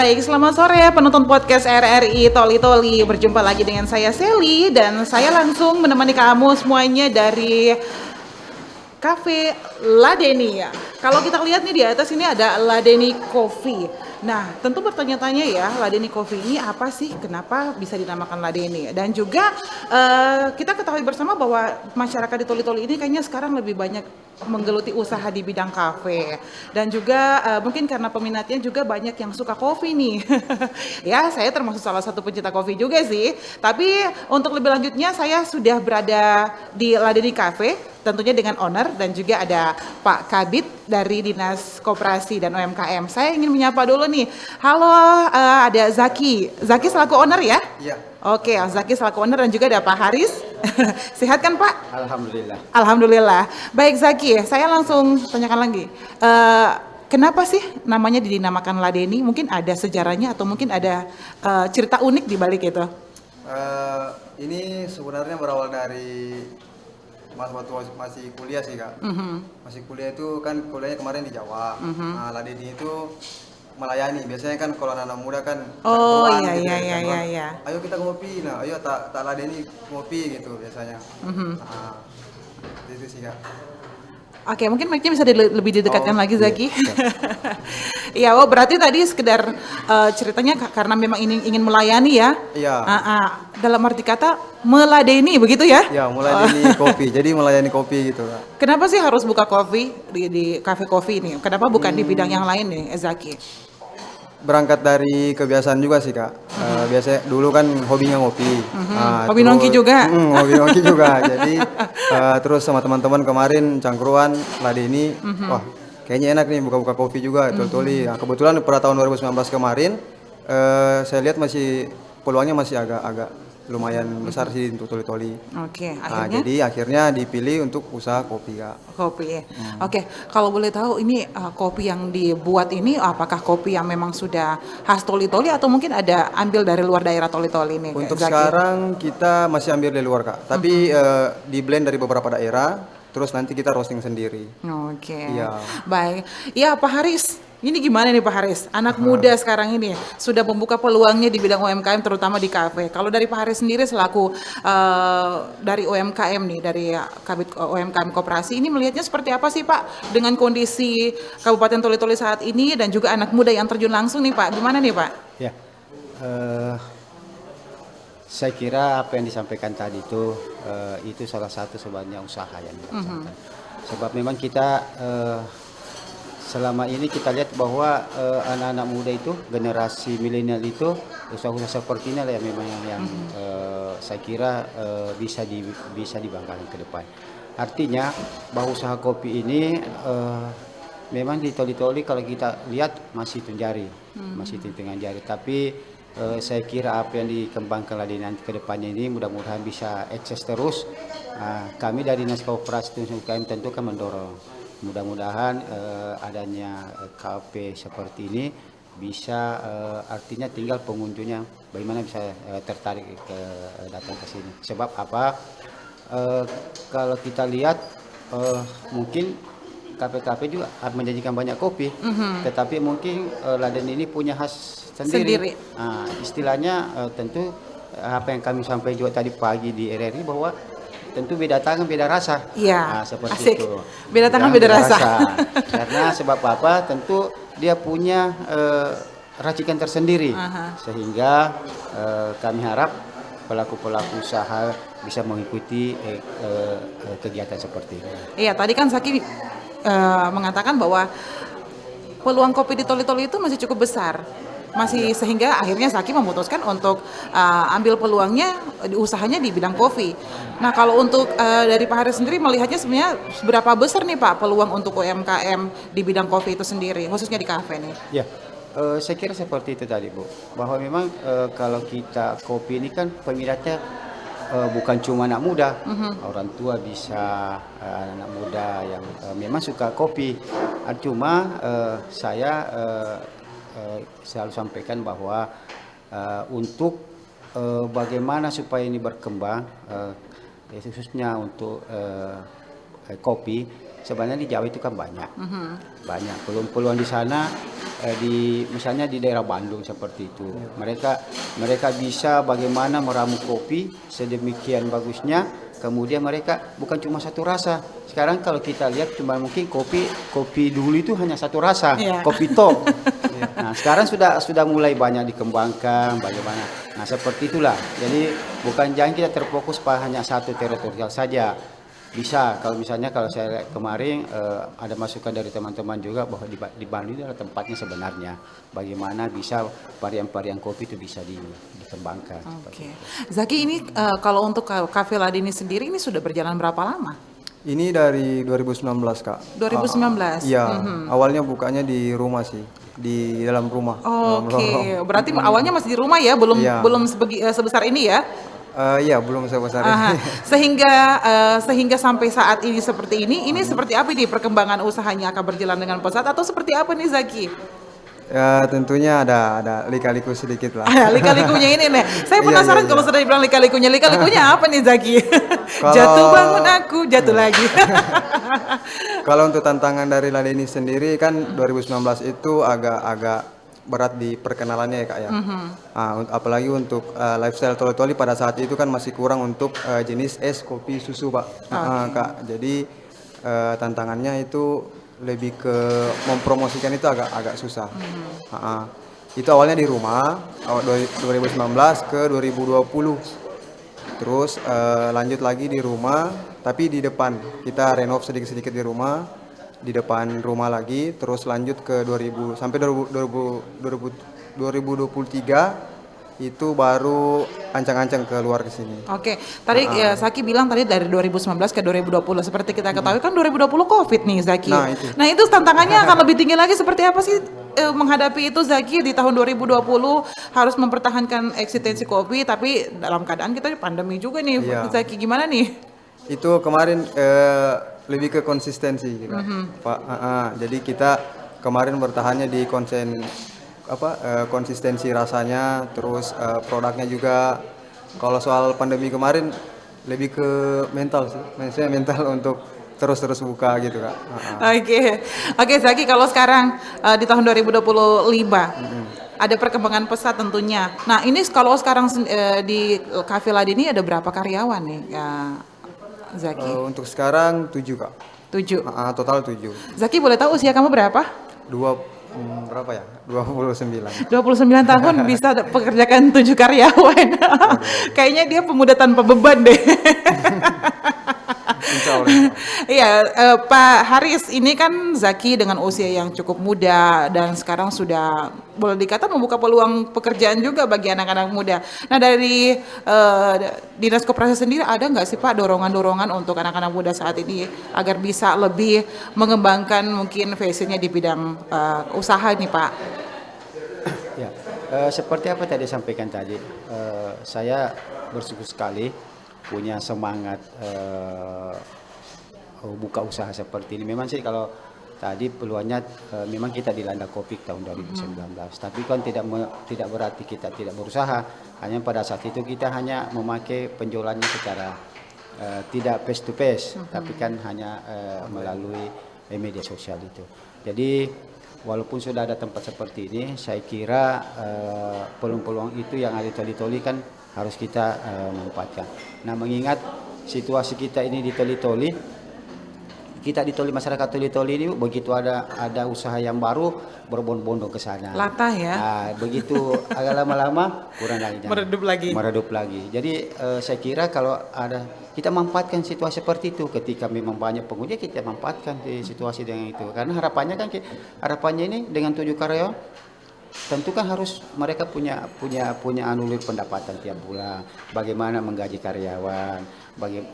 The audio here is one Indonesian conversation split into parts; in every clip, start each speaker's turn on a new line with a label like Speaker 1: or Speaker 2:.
Speaker 1: Baik, selamat sore penonton podcast RRI Toli Toli. Berjumpa lagi dengan saya Sally dan saya langsung menemani kamu semuanya dari Cafe Ladeni. Kalau kita lihat nih di atas ini ada Ladeni Coffee. Nah, tentu bertanya-tanya ya, Ladeni Coffee ini apa sih? Kenapa bisa dinamakan Ladeni? Dan juga kita ketahui bersama bahwa masyarakat di Toli-Toli ini kayaknya sekarang lebih banyak menggeluti usaha di bidang kafe. Dan juga mungkin karena peminatnya juga banyak yang suka kopi nih. Ya, saya termasuk salah satu pencinta kopi juga sih. Tapi untuk lebih lanjutnya saya sudah berada di Ladeni Cafe, tentunya dengan owner dan juga ada Pak Kabid dari Dinas Koperasi dan UMKM. Saya ingin menyapa dulu nih. Halo, ada Zaki. Zaki selaku owner ya?
Speaker 2: Iya.
Speaker 1: Oke, Zaki selaku owner dan juga ada Pak Haris. Sehat kan Pak?
Speaker 2: Alhamdulillah.
Speaker 1: Alhamdulillah. Baik Zaki, saya langsung tanyakan lagi. Kenapa sih namanya dinamakan Ladeni? Mungkin ada sejarahnya atau mungkin ada cerita unik di balik itu?
Speaker 2: Ini sebenarnya berawal dari waktu masih kuliah sih kak. Masih kuliah itu kan kuliahnya kemarin di Jawa. Nah, Ladeni itu melayani. Biasanya kan kalau anak muda kan
Speaker 1: Oh
Speaker 2: cangkruan
Speaker 1: iya
Speaker 2: gitu
Speaker 1: iya
Speaker 2: ya,
Speaker 1: iya
Speaker 2: cangkruan.
Speaker 1: iya.
Speaker 2: Ayo kita ngopi. Nah, ayo tak Ladeni ngopi gitu biasanya. Nah, itu sih kak.
Speaker 1: Oke, mungkin mic-nya bisa lebih didekatkan lagi
Speaker 2: iya,
Speaker 1: Zaki. Iya, oh berarti tadi sekedar ceritanya karena memang ingin melayani ya.
Speaker 2: Iya.
Speaker 1: Dalam arti kata meladeni begitu ya?
Speaker 2: Ya, melayani kopi. Jadi melayani kopi gitu kak.
Speaker 1: Kenapa sih harus buka kopi di kafe kopi ini? Kenapa bukan di bidang yang lain nih, Zaki?
Speaker 2: Berangkat dari kebiasaan juga sih kak. Biasanya dulu kan hobinya ngopi.
Speaker 1: Hobi nongki juga?
Speaker 2: Hobi nongki juga. Jadi terus sama teman-teman kemarin cangkruan Ladeni. Wah kayaknya enak nih buka-buka kopi juga. Toli-toli. Nah, kebetulan pada tahun 2019 kemarin saya lihat masih peluangnya masih agak lumayan besar sih untuk toli-toli.
Speaker 1: Oke,
Speaker 2: Nah,
Speaker 1: akhirnya?
Speaker 2: jadi akhirnya dipilih untuk usaha kopi kak.
Speaker 1: Kopi ya. Oke, kalau boleh tahu ini kopi yang dibuat ini apakah kopi yang memang sudah khas Toli-Toli atau mungkin ada ambil dari luar daerah Toli-Toli nih?
Speaker 2: Untuk
Speaker 1: Zaki?
Speaker 2: sekarang kita masih ambil dari luar kak, tapi di blend dari beberapa daerah, terus nanti kita roasting sendiri.
Speaker 1: Oke.
Speaker 2: Iya.
Speaker 1: Baik. Ya Pak Haris, ini gimana nih Pak Haris? Anak muda sekarang ini sudah membuka peluangnya di bidang UMKM terutama di kafe. Kalau dari Pak Haris sendiri selaku dari UMKM nih, dari Kabid UMKM Koperasi ini melihatnya seperti apa sih Pak dengan kondisi Kabupaten Toli-Toli saat ini dan juga anak muda yang terjun langsung nih Pak? Gimana nih Pak?
Speaker 3: Ya, saya kira apa yang disampaikan tadi itu salah satu sebenarnya usaha yang dilaksanakan. Sebab memang kita selama ini kita lihat bahwa anak-anak muda itu, generasi milenial itu, usaha-usaha seperti ini lah yang memang yang saya kira bisa dibanggakan ke depan. Artinya bahwa usaha kopi ini memang di Toli-Toli kalau kita lihat masih tunjari, masih di tengah jari. Tapi saya kira apa yang dikembangkan lagi nanti ke depannya ini mudah-mudahan bisa eksis terus. Kami dari Dinas Koperasi dan UMKM tentu kan mendorong. Mudah-mudahan adanya kafe seperti ini bisa artinya tinggal pengunjungnya bagaimana bisa tertarik datang ke sini. Sebab apa? Kalau kita lihat mungkin kafe-kafe juga menjanjikan banyak kopi, tetapi mungkin Ladeni ini punya khas sendiri. Istilahnya tentu apa yang kami sampaikan juga tadi pagi di RRI bahwa tentu beda tangan beda rasa.
Speaker 1: Iya,
Speaker 3: seperti
Speaker 1: asik.
Speaker 3: itu.
Speaker 1: Beda tangan beda rasa.
Speaker 3: Karena sebab apa? Tentu dia punya racikan tersendiri, sehingga kami harap pelaku-pelaku usaha bisa mengikuti kegiatan seperti ini.
Speaker 1: Iya, tadi kan Zaki mengatakan bahwa peluang kopi di Toli-Toli itu masih cukup besar. Sehingga akhirnya Zaki memutuskan untuk ambil peluangnya usahanya di bidang kopi. Nah, kalau untuk dari Pak Haris sendiri melihatnya sebenarnya seberapa besar nih Pak peluang untuk UMKM di bidang kopi itu sendiri, khususnya di kafe nih?
Speaker 3: Ya, saya kira seperti itu tadi Bu, bahwa memang kalau kita kopi ini kan peminatnya bukan cuma anak muda, orang tua bisa anak muda yang memang suka kopi. Cuma saya selalu sampaikan bahwa untuk bagaimana supaya ini berkembang, khususnya untuk kopi, sebenarnya di Jawa itu kan banyak, banyak peluang-peluang di sana. Misalnya di daerah Bandung seperti itu, mereka bisa bagaimana meramu kopi sedemikian bagusnya, kemudian mereka bukan cuma satu rasa. Sekarang kalau kita lihat cuma mungkin kopi dulu itu hanya satu rasa, kopi top. Nah sekarang sudah mulai banyak dikembangkan bagaimana. Nah seperti itulah. Jadi jangan kita terfokus pada hanya satu teritorial saja. Bisa kalau saya lihat kemarin ada masukan dari teman-teman juga bahwa di Bandung itu adalah tempatnya sebenarnya. Bagaimana bisa varian-varian kopi itu bisa dikembangkan.
Speaker 1: Oke. Zaki, ini kalau untuk Cafe Ladeni sendiri ini sudah berjalan berapa lama?
Speaker 2: Ini dari 2019 Kak.
Speaker 1: 2019?
Speaker 2: Iya, awalnya bukanya di rumah sih, di dalam rumah.
Speaker 1: Oke, berarti awalnya masih di rumah ya, belum sebesar ini ya?
Speaker 2: Iya, belum sebesar ini.
Speaker 1: Sehingga sampai saat ini seperti ini seperti apa nih perkembangan usahanya, akan berjalan dengan pesat atau seperti apa nih Zaki?
Speaker 2: Ya tentunya ada lika-liku sedikit lah.
Speaker 1: Lika-likunya ini nih, saya penasaran kalau sudah dibilang lika-likunya apa nih Zaki? Jatuh bangun aku, jatuh lagi.
Speaker 2: Kalau untuk tantangan dari Ladeni sendiri kan 2019 itu agak berat di perkenalannya ya Kak ya. Apalagi untuk lifestyle toli-toli pada saat itu kan masih kurang untuk jenis es kopi susu Pak. Kak. Jadi tantangannya itu lebih ke mempromosikan itu agak susah. Itu awalnya di rumah 2019 ke 2020. Terus lanjut lagi di rumah tapi di depan kita renov sedikit-sedikit di rumah. Di depan rumah lagi, terus lanjut ke 2023 itu baru ancang-ancang keluar ke sini.
Speaker 1: Oke, tadi Zaki bilang tadi dari 2019 ke 2020. Seperti kita ketahui kan 2020 Covid nih Zaki. Nah itu tantangannya akan lebih tinggi lagi. Seperti apa sih menghadapi itu Zaki di tahun 2020 harus mempertahankan eksistensi kopi, tapi dalam keadaan kita pandemi juga nih Zaki, gimana nih?
Speaker 2: Itu kemarin lebih ke konsistensi gitu, Pak. Jadi kita kemarin bertahannya di konsistensi rasanya, terus produknya juga. Kalau soal pandemi kemarin lebih ke mental sih, maksudnya mental untuk terus buka gitu Kak.
Speaker 1: Oke Zaki, kalau sekarang di tahun 2025 ada perkembangan pesat tentunya. Nah ini kalau sekarang di Cafe Ladeni ada berapa karyawan nih Zaki?
Speaker 2: Untuk sekarang 7 Kak.
Speaker 1: 7?
Speaker 2: Total 7.
Speaker 1: Zaki boleh tahu usia kamu berapa?
Speaker 2: Berapa ya? 29.
Speaker 1: 29 tahun bisa pekerjakan 7 karyawan. Kayaknya dia pemuda tanpa beban deh. Iya, Pak Haris, ini kan Zaki dengan usia yang cukup muda dan sekarang sudah boleh dikata membuka peluang pekerjaan juga bagi anak-anak muda. Nah dari Dinas Koperasi sendiri ada nggak sih Pak dorongan-dorongan untuk anak-anak muda saat ini agar bisa lebih mengembangkan mungkin passionnya di bidang usaha nih Pak?
Speaker 3: Ya, seperti apa tadi sampaikan tadi, saya bersyukur sekali punya semangat buka usaha seperti ini. Memang sih kalau tadi peluangnya memang kita dilanda Covid tahun 2019, tapi kan tidak berarti kita tidak berusaha. Hanya pada saat itu kita hanya memakai penjualannya secara tidak face to face, tapi kan hanya melalui media sosial itu. Jadi walaupun sudah ada tempat seperti ini, saya kira peluang-peluang itu yang ada toli-toli kan harus kita manfaatkan. Nah, mengingat situasi kita ini di toli-toli, masyarakat toli-toli ini begitu ada usaha yang baru berbondong-bondong ke sana.
Speaker 1: Latah ya.
Speaker 3: Nah, begitu agak lama-lama kurang lagi. Meredup lagi. Jadi saya kira kalau ada kita manfaatkan situasi seperti itu, ketika memang banyak pengunjung kita manfaatkan di situasi dengan itu. Karena harapannya ini dengan 7 karyawan tentu kan harus mereka punya anulir pendapatan tiap bulan, bagaimana menggaji karyawan,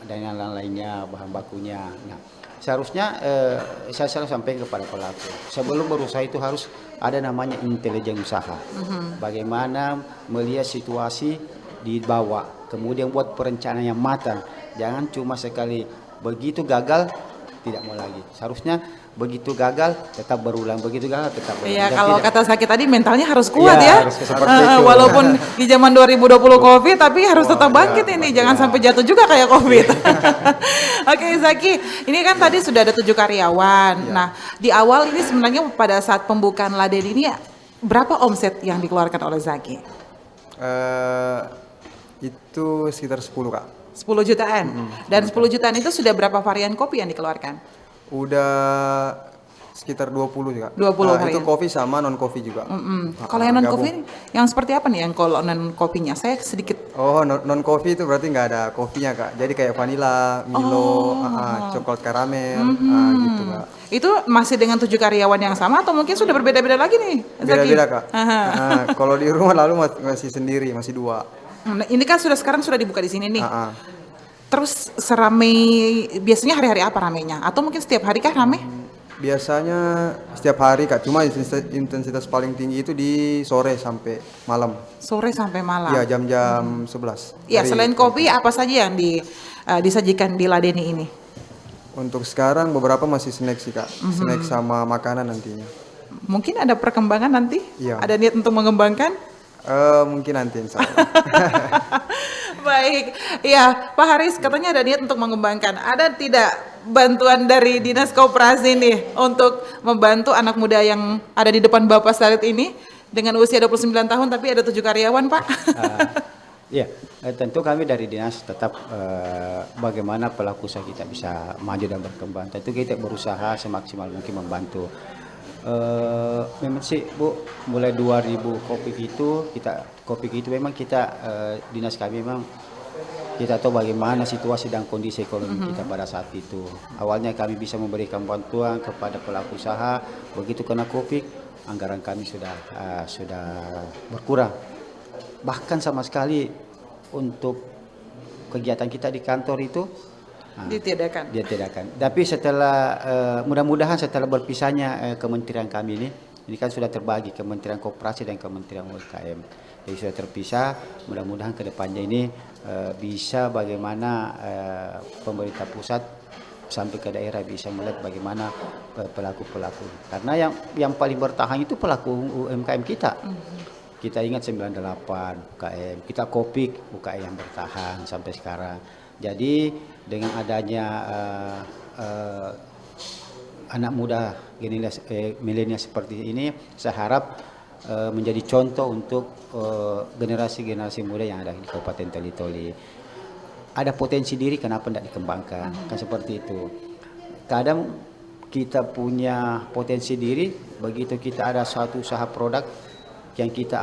Speaker 3: dan lain-lainnya, bahan bakunya. Nah, seharusnya saya selalu sampaikan kepada pelaku, sebelum berusaha itu harus ada namanya intelijen usaha. Bagaimana melihat situasi di bawah, kemudian buat perencanaan yang matang. Jangan cuma sekali begitu gagal tidak mau lagi. Seharusnya begitu gagal tetap berulang, begitu gagal tetap berulang.
Speaker 1: Iya,
Speaker 3: Dan
Speaker 1: kalau
Speaker 3: tidak-
Speaker 1: kata Zaki tadi mentalnya harus kuat
Speaker 3: Iya,
Speaker 1: ya.
Speaker 3: harus seperti itu.
Speaker 1: Walaupun di zaman 2020 Covid tapi harus tetap bangkit ini, jangan sampai jatuh juga kayak Covid. Oke, Zaki, ini kan tadi sudah ada 7 karyawan. Nah, di awal ini sebenarnya pada saat pembukaan Laden ini berapa omset yang dikeluarkan oleh Zaki?
Speaker 2: Itu sekitar 10 Kak.
Speaker 1: 10 jutaan. Dan 10 jutaan itu sudah berapa varian kopi yang dikeluarkan?
Speaker 2: Udah sekitar 20 juga.
Speaker 1: 20
Speaker 2: Itu
Speaker 1: varian.
Speaker 2: kopi sama non kopi juga.
Speaker 1: Kalau yang non
Speaker 2: gabung.
Speaker 1: kopi yang seperti apa nih yang kalau non kopinya? Saya sedikit
Speaker 2: Oh, non kopi itu berarti nggak ada kopinya Kak. Jadi kayak vanilla, Milo, coklat karamel, gitu Kak.
Speaker 1: itu masih dengan 7 karyawan yang sama atau mungkin sudah berbeda-beda lagi nih? Zaki?
Speaker 2: Beda-beda Kak.
Speaker 1: Aha.
Speaker 2: Kalau di rumah lalu masih sendiri, masih 2.
Speaker 1: Nah, ini kan sekarang sudah dibuka di sini nih.
Speaker 2: Ah, ah.
Speaker 1: Terus seramai biasanya hari-hari apa ramenya? Atau mungkin setiap hari kah rame?
Speaker 2: Biasanya setiap hari Kak. Cuma intensitas paling tinggi itu di sore sampai malam.
Speaker 1: Sore sampai malam.
Speaker 2: Iya, jam-jam 11.
Speaker 1: Iya,
Speaker 2: Dari-
Speaker 1: selain kopi apa saja yang disajikan di Ladeni ini?
Speaker 2: Untuk sekarang beberapa masih snack sih Kak. Snack sama makanan nantinya.
Speaker 1: Mungkin ada perkembangan nanti?
Speaker 2: Iya.
Speaker 1: Ada niat untuk mengembangkan?
Speaker 2: Mungkin nanti insya Allah.
Speaker 1: Baik, ya Pak Haris katanya ada niat untuk mengembangkan. Ada tidak bantuan dari Dinas Koperasi nih untuk membantu anak muda yang ada di depan Bapak saat ini dengan usia 29 tahun tapi ada 7 karyawan Pak?
Speaker 3: Iya, tentu kami dari dinas tetap bagaimana pelaku usaha kita bisa maju dan berkembang. Tentu kita berusaha semaksimal mungkin membantu. Memang sih Bu, mulai 2000 kopi itu memang kita dinas kami memang kita tahu bagaimana situasi dan kondisi ekonomi kita pada saat itu. Awalnya kami bisa memberikan bantuan kepada pelaku usaha, begitu kena Covid, anggaran kami sudah berkurang. Bahkan sama sekali untuk kegiatan kita di kantor itu
Speaker 1: Ditiadakan.
Speaker 3: ditiadakan. Tapi setelah mudah-mudahan setelah berpisahnya kementerian kami ini kan sudah terbagi Kementerian Koperasi dan Kementerian UMKM. Jadi sudah terpisah. Mudah-mudahan ke depannya ini bisa bagaimana pemerintah pusat sampai ke daerah bisa melihat bagaimana pelaku-pelaku. Karena yang paling bertahan itu pelaku UMKM kita. Kita ingat 98 UKM, kita Kopik UKM yang bertahan sampai sekarang. Jadi dengan adanya anak muda milenial seperti ini, saya harap menjadi contoh untuk generasi-generasi muda yang ada di Kabupaten Toli-Toli. Ada potensi diri, kenapa tidak dikembangkan? Kan seperti itu. Kadang kita punya potensi diri, begitu kita ada suatu usaha produk yang kita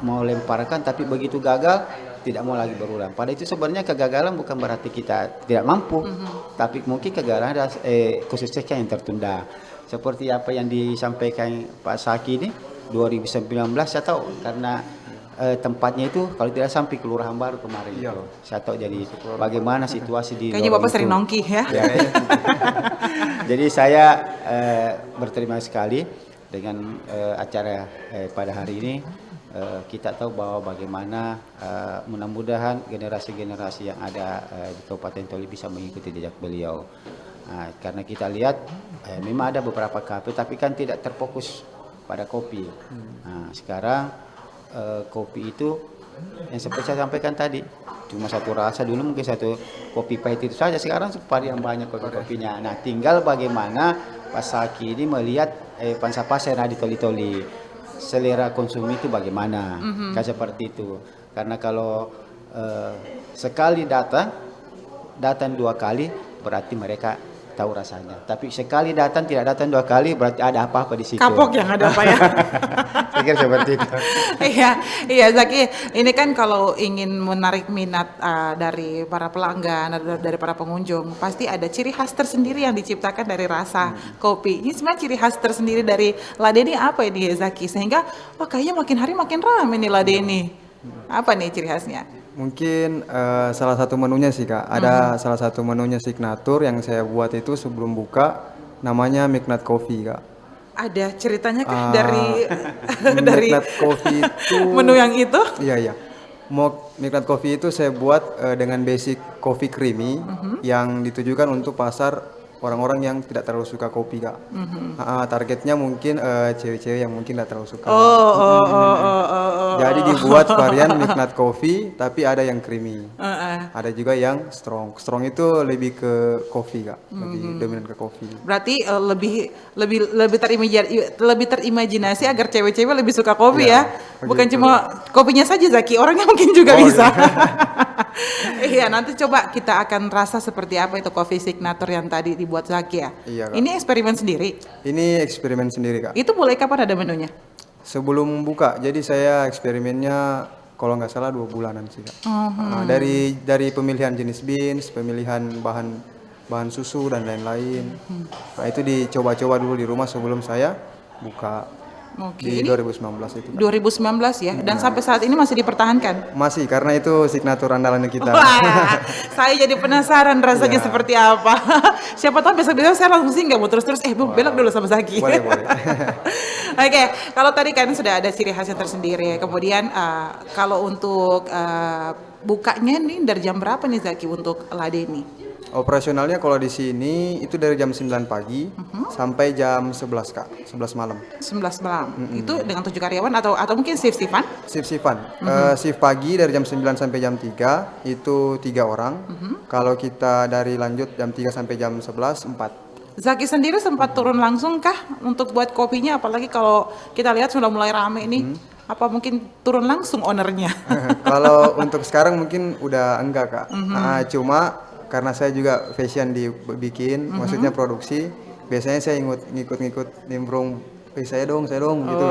Speaker 3: mau lemparkan, tapi begitu gagal tidak mau lagi berulang. Pada itu sebenarnya kegagalan bukan berarti kita tidak mampu, tapi mungkin kegagalan ada khususnya yang tertunda. Seperti apa yang disampaikan Pak Zaki ini 2019 saya tahu karena tempatnya itu kalau tidak sampai Kelurahan Baru kemarin itu. Saya tahu jadi bagaimana situasi di
Speaker 1: Kayaknya
Speaker 3: lorong
Speaker 1: Bapak sering
Speaker 3: itu.
Speaker 1: nongki ya.
Speaker 3: Jadi saya berterima sekali dengan acara pada hari ini. Kita tahu bahwa bagaimana mudah-mudahan generasi-generasi yang ada di Kabupaten Toli bisa mengikuti jejak beliau. Karena kita lihat memang ada beberapa kafe tapi kan tidak terfokus pada kopi. Sekarang kopi itu yang seperti saya sampaikan tadi cuma satu rasa, dulu mungkin satu kopi pahit itu saja, sekarang varian banyak kopi-kopinya. Nah, tinggal bagaimana Pak Zaki ini melihat pangsa pasar yang ada di Toli-Toli, selera konsumsi itu bagaimana, kan seperti itu. Karena kalau sekali datang 2 kali berarti mereka tahu rasanya. Tapi sekali datang tidak datang 2 kali berarti ada apa-apa di situ.
Speaker 1: Kapok yang ada Pak ya.
Speaker 3: Saya kira seperti itu.
Speaker 1: Iya Zaki, ini kan kalau ingin menarik minat dari para pelanggan, dari para pengunjung, pasti ada ciri khas tersendiri yang diciptakan dari rasa kopi. Ini sebenarnya ciri khas tersendiri dari Ladeni apa ini Zaki? Sehingga kayaknya makin hari makin ramai nih Ladeni. Apa nih ciri khasnya?
Speaker 2: Mungkin salah satu menunya sih Kak. Ada salah satu menunya signatur yang saya buat itu sebelum buka, namanya Midnight Coffee Kak.
Speaker 1: Ada ceritanya kah dari dari
Speaker 2: Midnight Coffee itu
Speaker 1: menu yang itu?
Speaker 2: Iya. Midnight Coffee itu saya buat dengan basic coffee creamy yang ditujukan untuk pasar orang-orang yang tidak terlalu suka kopi Kak. Targetnya mungkin cewek-cewek yang mungkin tidak terlalu suka. Jadi dibuat varian Midnight Coffee tapi ada yang creamy. Ada juga yang strong. Strong itu lebih ke kopi Kak, lebih dominan ke kopi.
Speaker 1: Berarti lebih terimajinasi agar cewek-cewek lebih suka kopi ya. Bukan
Speaker 2: begitu.
Speaker 1: cuma kopinya saja Zaki, orangnya mungkin juga bisa. Iya, nanti coba kita akan rasa seperti apa itu coffee signature yang tadi dibuat Zaki ya.
Speaker 2: Iya, Kak.
Speaker 1: Ini eksperimen sendiri.
Speaker 2: Ini eksperimen sendiri Kak.
Speaker 1: Itu mulai kapan ada menunya?
Speaker 2: Sebelum buka, jadi saya eksperimennya kalau nggak salah 2 bulanan sih Kak. Dari pemilihan jenis beans, pemilihan bahan susu dan lain-lain. Nah itu dicoba-coba dulu di rumah sebelum saya buka
Speaker 1: Oke.
Speaker 2: di
Speaker 1: Ini
Speaker 2: 2019 itu Kak.
Speaker 1: 2019 ya, dan sampai saat ini masih dipertahankan.
Speaker 2: Masih karena itu signature andalannya kita.
Speaker 1: Wah, saya jadi penasaran rasanya seperti apa. Siapa tahu besok-besok saya langsung singgah mau terus-terus belok dulu sama Zaki.
Speaker 2: Boleh.
Speaker 1: Oke, kalau tadi kan sudah ada ciri khasnya tersendiri. Kemudian kalau untuk bukanya nih dari jam berapa nih Zaki untuk Ladeni?
Speaker 2: Operasionalnya kalau di sini itu dari jam 9 pagi sampai jam 11 Kak, 11 malam.
Speaker 1: 11 malam. Itu dengan 7 karyawan atau mungkin shift-shiftan?
Speaker 2: Shift-shiftan. Shift pagi dari jam 9 sampai jam 3 itu 3 orang. Kalau kita dari lanjut jam 3 sampai jam 11 4.
Speaker 1: Zaki sendiri sempat turun langsung kah untuk buat kopinya? Apalagi kalau kita lihat sudah mulai rame nih. Apa mungkin turun langsung ownernya?
Speaker 2: Kalau untuk sekarang mungkin udah enggak Kak. Cuma karena saya juga fashion dibikin, maksudnya produksi, biasanya saya ngikut nimbrung, saya dong gitu.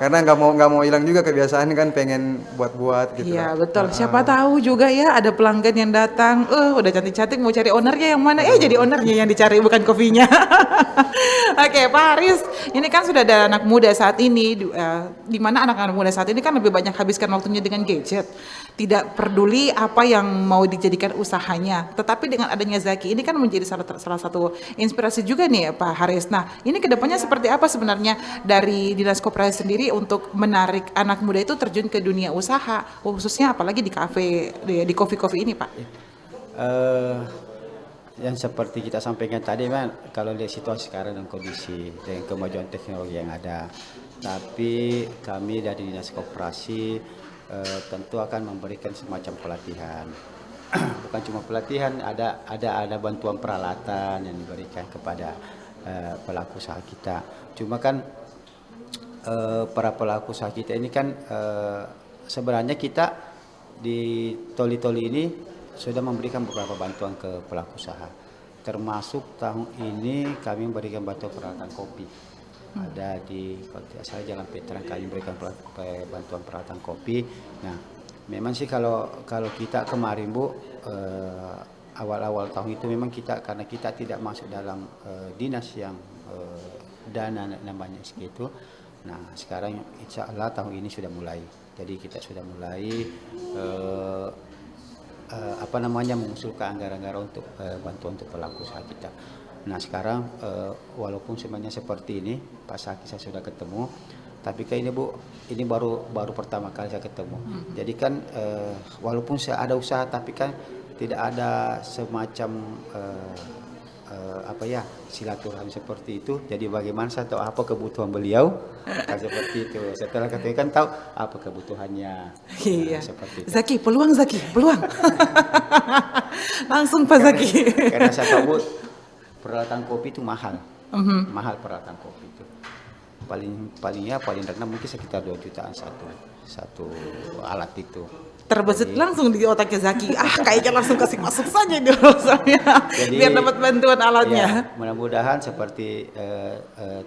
Speaker 2: Karena nggak mau hilang juga kebiasaan kan, pengen buat gitu.
Speaker 1: Iya betul. Siapa tahu juga ya ada pelanggan yang datang, udah cantik-cantik mau cari ownernya yang mana? Jadi ownernya yang dicari bukan kopinya. Oke, Pak Haris, ini kan sudah ada anak muda saat ini, di mana anak-anak muda saat ini kan lebih banyak habiskan waktunya dengan gadget. Tidak peduli apa yang mau dijadikan usahanya, tetapi dengan adanya Zaki ini kan menjadi salah satu inspirasi juga nih Pak Haris. Nah, ini kedepannya seperti apa sebenarnya dari Dinas Koperasi sendiri untuk menarik anak muda itu terjun ke dunia usaha, khususnya apalagi di kafe, di coffee ini Pak?
Speaker 3: Yang seperti kita sampaikan tadi kan, kalau lihat situasi sekarang dan kondisi dengan kemajuan teknologi yang ada, tapi kami dari Dinas Koperasi tentu akan memberikan semacam pelatihan. Bukan cuma pelatihan, ada bantuan peralatan yang diberikan kepada pelaku usaha kita. Cuma kan para pelaku usaha kita ini kan sebenarnya kita di Toli-Toli ini sudah memberikan beberapa bantuan ke pelaku usaha. Termasuk tahun ini kami memberikan bantuan peralatan kopi. Ada di kalau tidak salah Jalan Veteran kami berikan bantuan peralatan kopi. Nah, memang sih kalau kita kemarin Bu, awal-awal tahun itu memang karena kita tidak masuk dalam dinas yang dana namanya segitu. Nah, sekarang insya Allah tahun ini sudah mulai. Jadi kita sudah mulai mengusulkan anggaran-anggaran untuk bantuan untuk pelaku usaha kita. Nah sekarang walaupun sebenarnya seperti ini Pak Saki saya sudah ketemu, tapi kayak ini Bu, ini baru pertama kali saya ketemu. Jadi kan walaupun saya ada usaha tapi kan tidak ada semacam silaturahmi seperti itu. Jadi bagaimana saya tahu apa kebutuhan beliau, kan seperti itu. Setelah ketemu kan tahu apa kebutuhannya.
Speaker 1: Iya.
Speaker 3: Seperti itu.
Speaker 1: Zaki, peluang. Langsung Pak Zaki.
Speaker 3: Karena saya tahu Bu, peralatan kopi itu mahal. Mahal peralatan kopi itu. Paling rendah mungkin sekitar 2 jutaan satu alat itu.
Speaker 1: Terbesit langsung di otaknya Zaki. Kayaknya langsung kasih masuk saja dulu biar dapat bantuan alatnya.
Speaker 3: Ya, mudah-mudahan seperti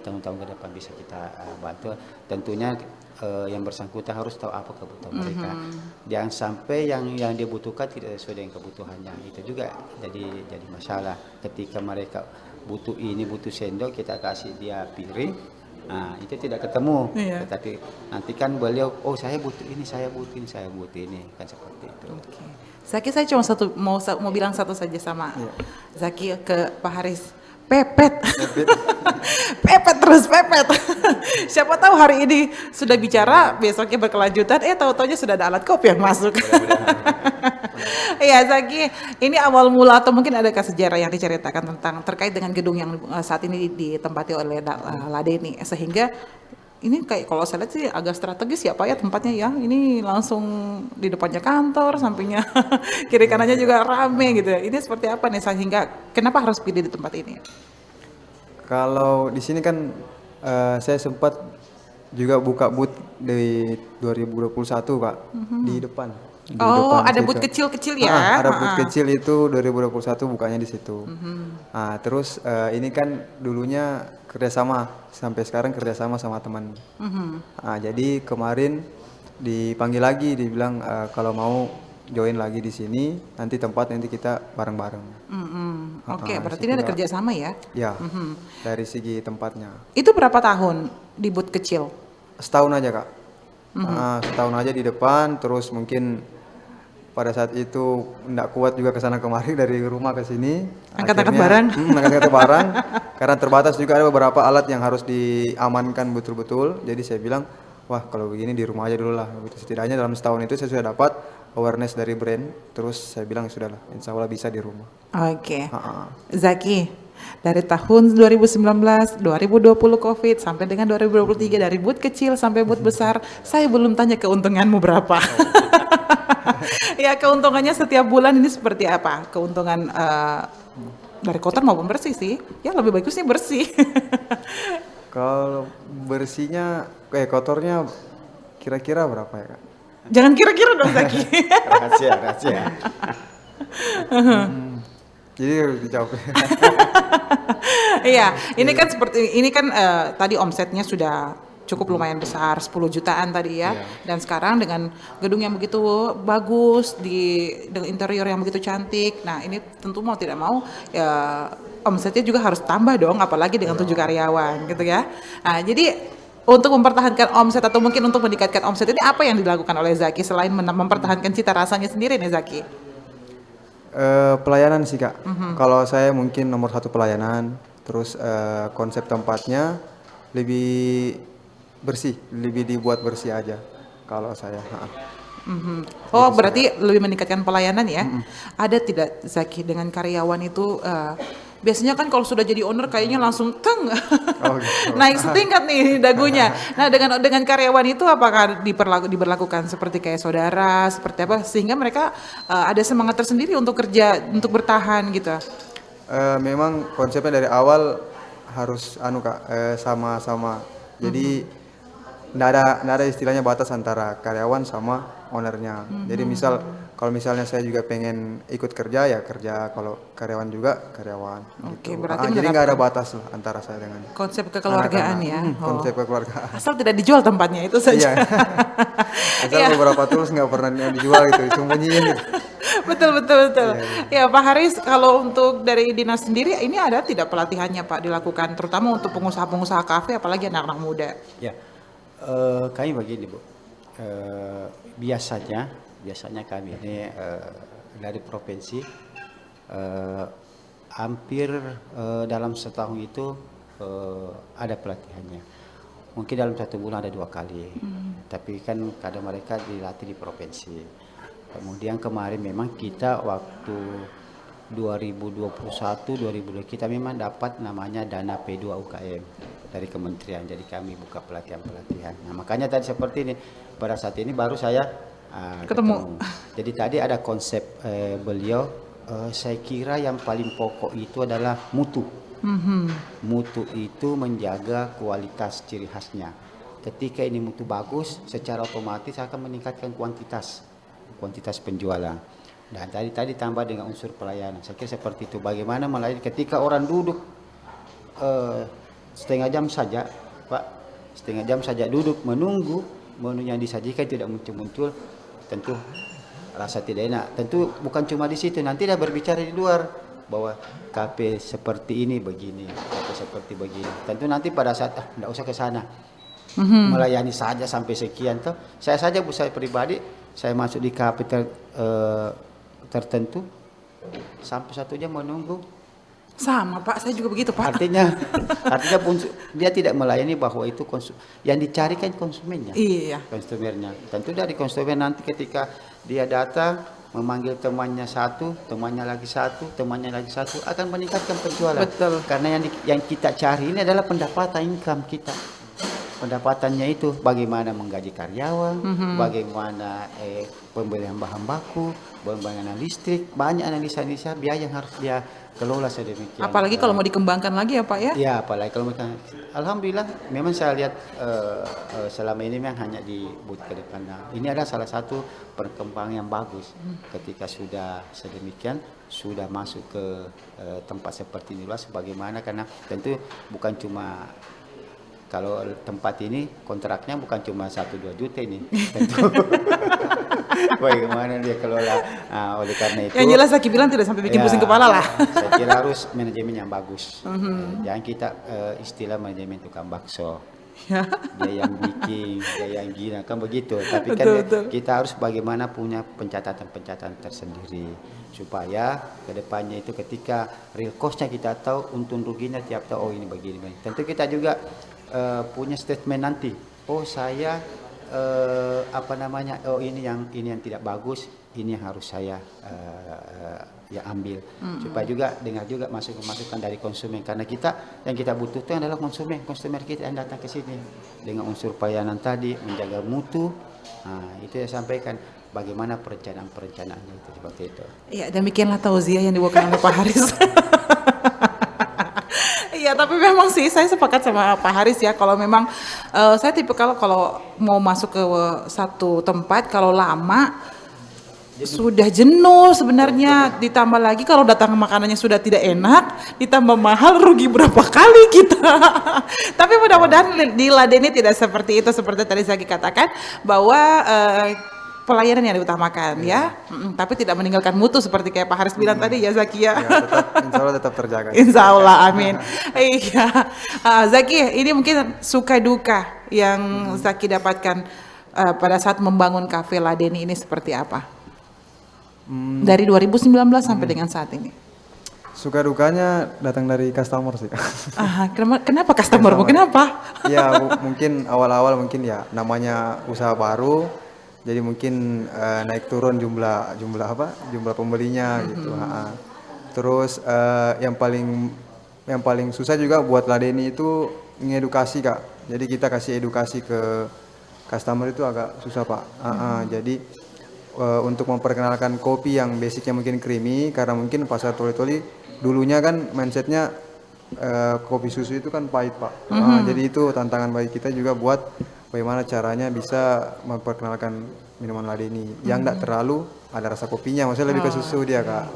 Speaker 3: tahun-tahun ke depan bisa kita bantu. Tentunya yang bersangkutan harus tahu apa kebutuhan mereka. Jangan sampai yang dia butuhkan tidak sesuai dengan kebutuhannya. Itu juga jadi masalah. Ketika mereka butuh sendok, kita kasih dia piring. Nah, itu tidak ketemu. Iya. Tetapi nanti kan beliau, saya butuh ini, kan seperti itu.
Speaker 1: Okay. Zaki, saya cuma mau bilang satu saja sama Zaki ke Pak Haris. Pepet. Siapa tahu hari ini sudah bicara, besoknya berkelanjutan, tahu-taunya sudah ada alat kopi yang masuk. Iya Zaki, ini awal mula atau mungkin adakah sejarah yang diceritakan tentang terkait dengan gedung yang saat ini ditempati oleh Ladeni sehingga ini kayak kalau saya lihat sih agak strategis ya Pak ya tempatnya ya. Ini langsung di depannya kantor, sampingnya kiri kanannya juga rame gitu. Ini seperti apa nih sehingga kenapa harus pilih di tempat ini?
Speaker 2: Kalau di sini kan saya sempat juga buka booth di 2021 Kak, di depan. Di
Speaker 1: Oh,
Speaker 2: depan
Speaker 1: ada
Speaker 2: situ.
Speaker 1: booth kecil-kecil ya?
Speaker 2: Ada booth kecil itu 2021 bukanya di situ. Nah, terus ini kan dulunya kerjasama, sampai sekarang kerjasama sama teman. Nah, jadi kemarin dipanggil lagi, dibilang kalau mau join lagi di sini, nanti kita bareng-bareng.
Speaker 1: Oke, berarti
Speaker 2: situ
Speaker 1: ini ada
Speaker 2: Kak.
Speaker 1: kerjasama ya?
Speaker 2: Ya, dari segi tempatnya.
Speaker 1: Itu berapa tahun di booth kecil?
Speaker 2: Setahun aja Kak. Setahun aja di depan, terus mungkin pada saat itu nggak kuat juga kesana kemari dari rumah ke sini.
Speaker 1: Angkat-angkat
Speaker 2: Akhirnya,
Speaker 1: barang?
Speaker 2: Angkat-angkat barang. Karena terbatas juga ada beberapa alat yang harus diamankan betul-betul. Jadi saya bilang, wah kalau begini di rumah aja dulu lah. Setidaknya dalam setahun itu saya sudah dapat awareness dari brand. Terus saya bilang sudahlah, insya Allah bisa di rumah.
Speaker 1: Oke. Zaki, dari tahun 2019, 2020 COVID sampai dengan 2023 dari booth kecil sampai booth besar, saya belum tanya keuntunganmu berapa. Ya keuntungannya setiap bulan ini seperti apa? Keuntungan dari kotor maupun bersih sih. Ya lebih bagusnya bersih.
Speaker 2: Kalau bersihnya, kotornya kira-kira berapa ya Kak?
Speaker 1: Jangan kira-kira dong Zaki.
Speaker 3: Rahasia.
Speaker 2: Jadi harus dijawab.
Speaker 1: Iya, ini kan tadi omsetnya sudah cukup lumayan besar, 10 jutaan tadi ya. Dan sekarang dengan gedung yang begitu bagus dengan interior yang begitu cantik. Nah, ini tentu mau tidak mau ya omsetnya juga harus tambah dong apalagi dengan 7 karyawan gitu ya. Nah, jadi untuk mempertahankan omset atau mungkin untuk meningkatkan omset ini apa yang dilakukan oleh Zaki selain mempertahankan cita rasanya sendiri nih Zaki?
Speaker 2: Pelayanan sih Kak. Kalau saya mungkin nomor satu pelayanan, terus konsep tempatnya lebih bersih, lebih dibuat bersih aja. Kalau saya.
Speaker 1: Oh berarti lebih meningkatkan pelayanan ya? Ada tidak Zaki dengan karyawan itu biasanya kan kalau sudah jadi owner kayaknya langsung
Speaker 2: Gitu.
Speaker 1: naik setingkat nih dagunya. Nah dengan karyawan itu apakah diberlakukan seperti kayak saudara, seperti apa sehingga mereka ada semangat tersendiri untuk kerja, untuk bertahan gitu?
Speaker 2: Memang konsepnya dari awal harus Kak, sama-sama. Jadi nggak ada istilahnya batas antara karyawan sama ownernya. Jadi kalau misalnya saya juga pengen ikut kerja ya kerja, kalau karyawan juga karyawan.
Speaker 1: Oke,
Speaker 2: gitu.
Speaker 1: berarti
Speaker 2: Jadi nggak ada batas lah antara saya dengan
Speaker 1: konsep kekeluargaan ya.
Speaker 2: konsep kekeluargaan.
Speaker 1: Asal tidak dijual tempatnya itu saja.
Speaker 2: Iya. Asal beberapa tools nggak pernah dijual gitu, disembunyiin gitu.
Speaker 1: Betul. Ya Pak Haris, kalau untuk dari dinas sendiri ini ada tidak pelatihannya Pak dilakukan terutama untuk pengusaha-pengusaha kafe apalagi anak-anak muda?
Speaker 3: Ya, kami begini Bu, biasanya kami ini dari provinsi hampir dalam setahun itu ada pelatihannya. Mungkin dalam 1 bulan ada 2 kali, tapi kan kadang mereka dilatih di provinsi. Kemudian kemarin memang kita waktu 2021-2022 kita memang dapat namanya dana P2 UKM dari kementerian, jadi kami buka pelatihan. Nah makanya tadi seperti ini, pada saat ini baru saya ketemu. Jadi tadi ada konsep beliau, saya kira yang paling pokok itu adalah mutu. Mutu itu menjaga kualitas ciri khasnya. Ketika ini mutu bagus, secara otomatis akan meningkatkan kuantitas penjualan. Dan tadi tambah dengan unsur pelayanan. Saya kira seperti itu. Bagaimana melayani ketika orang duduk setengah jam saja, Pak, setengah jam saja duduk menunggu menu yang disajikan tidak muncul-muncul, tentu rasa tidak enak. Tentu bukan cuma di situ, nanti dah berbicara di luar bahwa kafe seperti ini begini, kafe seperti begini. Tentu nanti pada saat tidak usah ke sana. Melayani saja sampai sekian tuh. Saya saja saya pribadi, saya masuk di kafe tertentu sampai 1 jam menunggu.
Speaker 1: Sama Pak, saya juga begitu Pak.
Speaker 3: Artinya dia tidak melayani bahwa itu yang dicari kan konsumennya.
Speaker 1: Iya.
Speaker 3: Konsumennya. Tentu dari konsumen nanti ketika dia datang memanggil temannya satu, temannya lagi satu, akan meningkatkan penjualan.
Speaker 1: Betul.
Speaker 3: Karena yang kita cari ini adalah pendapatan income kita. Pendapatannya itu bagaimana menggaji karyawan, bagaimana pembelian bahan baku, pembayaran listrik, banyak analisa-analisa biaya yang harus dia kelola sedemikian.
Speaker 1: Apalagi kalau mau dikembangkan lagi ya Pak ya?
Speaker 3: Ya, apalagi kalau mereka, alhamdulillah, memang saya lihat selama ini memang hanya di booth ke depan. Nah, ini adalah salah satu perkembangan yang bagus ketika sudah sedemikian, sudah masuk ke tempat seperti ini luas. Bagaimana? Karena tentu bukan cuma kalau tempat ini kontraknya bukan cuma 1-2 juta ini, tentu bagaimana dia kelola. Nah, oleh karena itu.
Speaker 1: Yang jelas Zaki bilang tidak sampai bikin pusing kepala lah.
Speaker 3: Saya kira harus manajemen yang bagus. Jangan kita istilah manajemen tukang bakso. Dia yang bikin, dia yang gina, kan begitu. Tapi kan
Speaker 1: Betul.
Speaker 3: kita harus bagaimana punya pencatatan tersendiri supaya kedepannya itu ketika real cost-nya kita tahu, untung ruginya tiap tahun, oh ini begini. Tentu kita juga punya statement nanti. Oh saya oh ini yang tidak bagus, ini yang harus saya ya ambil supaya juga dengar juga masukan dari konsumen, karena yang kita butuhkan adalah konsumer kita yang datang ke sini dengan unsur pelayanan tadi, menjaga mutu. Nah, itu saya sampaikan bagaimana perencanaannya itu seperti itu.
Speaker 1: Iya, demikianlah tausiah yang dibawakan oleh Pak Haris. Iya, tapi memang sih saya sepakat sama Pak Haris ya, kalau memang saya tipe kalau mau masuk ke satu tempat kalau lama sudah jenuh sebenarnya, ditambah lagi kalau datang makanannya sudah tidak enak, ditambah mahal, rugi berapa kali kita. Tapi mudah-mudahan di Ladeni tidak seperti itu, seperti tadi saya katakan bahwa pelayanan yang diutamakan ya, tapi tidak meninggalkan mutu seperti kayak Pak Haris bilang tadi ya Zaki ya.
Speaker 2: Insya Allah tetap terjaga.
Speaker 1: Insya Allah, amin. Iya, Zaki, ini mungkin suka duka yang Zaki dapatkan pada saat membangun Cafe Ladeni ini seperti apa? Dari 2019 sampai dengan saat ini.
Speaker 2: Suka dukanya datang dari customer sih.
Speaker 1: Kenapa customer? Kenapa?
Speaker 2: Ya mungkin awal-awal mungkin ya namanya usaha baru, jadi mungkin naik turun jumlah pembelinya gitu. Terus yang paling susah juga buat Ladeni itu ngedukasi Kak. Jadi kita kasih edukasi ke customer itu agak susah Pak. Jadi untuk memperkenalkan kopi yang basicnya mungkin creamy, karena mungkin pasar toli-toli dulunya kan mindsetnya kopi susu itu kan pahit Pak. Jadi itu tantangan bagi kita juga buat bagaimana caranya bisa memperkenalkan minuman Ladeni yang tidak terlalu ada rasa kopinya, maksudnya lebih ke susu dia Kak.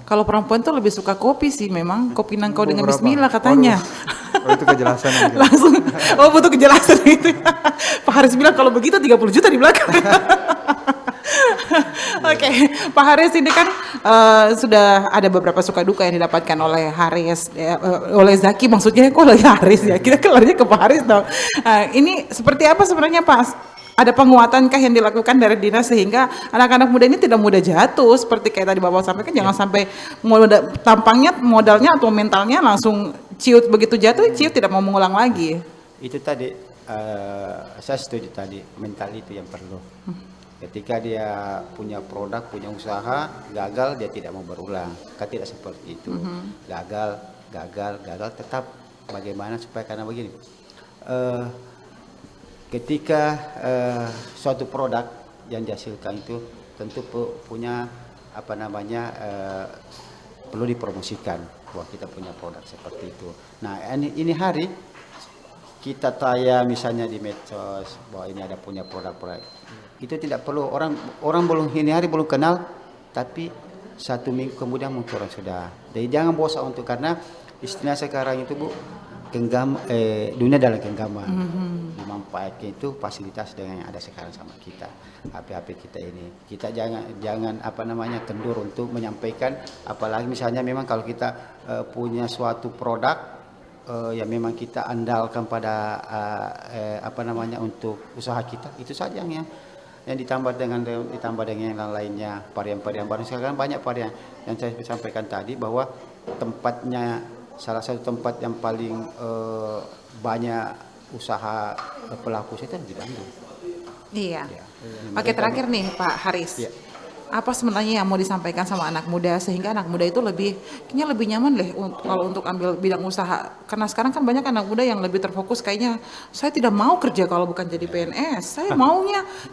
Speaker 1: Kalau perempuan tuh lebih suka kopi sih memang, kopi nangkau dengan
Speaker 2: Berapa?
Speaker 1: bismillah katanya.
Speaker 2: Itu kejelasan mungkin.
Speaker 1: Langsung, butuh kejelasan itu. Pak Haris bilang kalau begitu 30 juta di belakang. Oke, Pak Haris ini kan sudah ada beberapa suka duka yang didapatkan oleh Haris, oleh Zaki maksudnya, kok oleh Haris ya? Kita kelarnya ke Pak Haris dong. Ini seperti apa sebenarnya Pak? Ada penguatankah yang dilakukan dari dinas sehingga anak-anak muda ini tidak mudah jatuh seperti kayak tadi Bapak sampaikan, jangan sampai tampangnya, modalnya atau mentalnya langsung ciut, begitu jatuh ciut tidak mau mengulang lagi.
Speaker 3: Itu tadi saya setuju tadi, mental itu yang perlu. Ketika dia punya produk, punya usaha, gagal dia tidak mau berulang. Kan tidak seperti itu. Gagal, tetap bagaimana supaya, karena begini. Ketika suatu produk yang dihasilkan itu tentu punya perlu dipromosikan bahwa kita punya produk seperti itu. Nah, ini hari kita tayang misalnya di medsos bahwa ini ada punya produk-produk. Itu tidak perlu orang belum ini hari belum kenal, tapi 1 minggu kemudian muncul orang sudah. Jadi jangan bosan untuk, karena istilah sekarang itu Bu, dunia dalam genggaman. Memanfaatkan itu fasilitas dengan yang ada sekarang sama kita, HP kita ini. Kita jangan kendur untuk menyampaikan, apalagi misalnya memang kalau kita punya suatu produk yang memang kita andalkan pada untuk usaha kita, itu saja yang ditambah dengan yang lainnya, varian-varian baru. Sekarang banyak varian yang saya sampaikan tadi, bahwa tempatnya salah satu tempat yang paling banyak usaha pelaku itu di Bandung.
Speaker 1: Iya. Oke, terakhir nih Pak Haris.
Speaker 3: Ya.
Speaker 1: apa sebenarnya yang mau disampaikan sama anak muda sehingga anak muda itu kayaknya lebih nyaman deh kalau untuk ambil bidang usaha, karena sekarang kan banyak anak muda yang lebih terfokus kayaknya saya tidak mau kerja kalau bukan jadi PNS,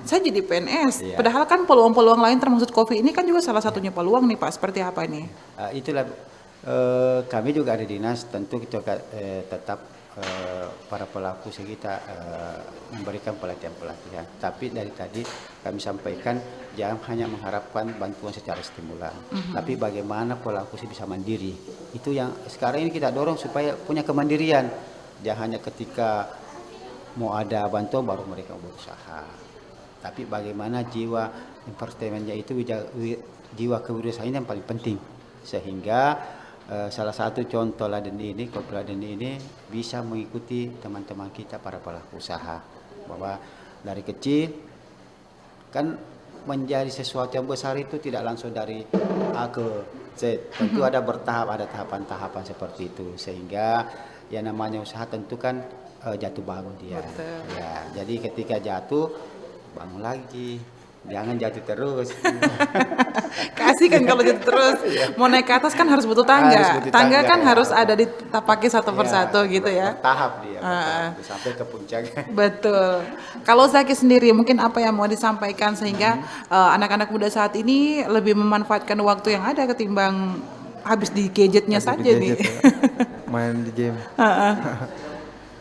Speaker 1: saya jadi PNS. Padahal kan peluang-peluang lain termasuk kopi ini kan juga salah satunya peluang nih Pak, seperti apa nih?
Speaker 3: Itulah kami juga ada dinas, tentu kita tetap para pelaku kita memberikan pelatihan-pelatihan. Tapi dari tadi kami sampaikan jangan hanya mengharapkan bantuan secara stimulan, tapi bagaimana pelaku bisa mandiri. Itu yang sekarang ini kita dorong supaya punya kemandirian. Jangan hanya ketika mau ada bantuan baru mereka berusaha. Tapi bagaimana jiwa entertainmentnya itu, jiwa kewirausahaan yang paling penting, sehingga salah satu contoh Kopi Ladeni ini bisa mengikuti teman-teman kita para pelaku usaha, bahwa dari kecil kan menjadi sesuatu yang besar itu tidak langsung dari A ke Z, tentu ada bertahap, ada tahapan-tahapan seperti itu, sehingga yang namanya usaha tentu kan jatuh bangun dia. Ya, jadi ketika jatuh bangun lagi. Jangan jatuh terus.
Speaker 1: Kasih kan kalau jatuh terus. Mau naik ke atas kan harus butuh tangga. Tangga kan harus ada ditapaki satu persatu gitu ya.
Speaker 3: Bertahap dia, sampai ke puncaknya.
Speaker 1: Betul. Kalau Zaki sendiri mungkin apa yang mau disampaikan sehingga anak-anak muda saat ini lebih memanfaatkan waktu yang ada ketimbang habis di gadgetnya saja nih.
Speaker 2: Ya. Main di game.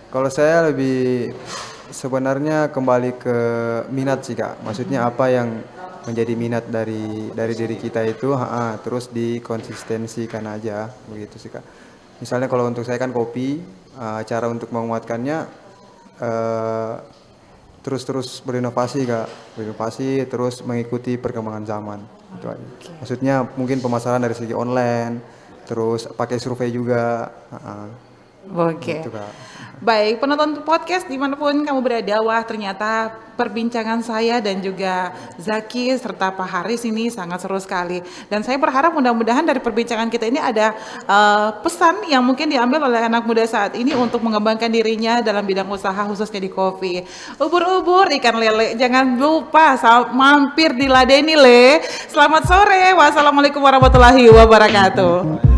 Speaker 2: Kalau saya lebih sebenarnya kembali ke minat sih Kak. Maksudnya apa yang menjadi minat dari diri kita itu, terus dikonsistensikan aja, begitu sih Kak. Misalnya kalau untuk saya kan kopi, cara untuk menguatkannya terus berinovasi Kak, terus mengikuti perkembangan zaman. Itu aja. Maksudnya mungkin pemasaran dari segi online, terus pakai survei juga.
Speaker 1: Oke.
Speaker 2: Gitu, Kak.
Speaker 1: Baik, penonton podcast dimanapun kamu berada, wah ternyata perbincangan saya dan juga Zaki serta Pak Haris ini sangat seru sekali. Dan saya berharap mudah-mudahan dari perbincangan kita ini ada pesan yang mungkin diambil oleh anak muda saat ini untuk mengembangkan dirinya dalam bidang usaha khususnya di kopi. Ubur-ubur, ikan lele, jangan lupa mampir di Ladeni Le. Selamat sore, wassalamualaikum warahmatullahi wabarakatuh.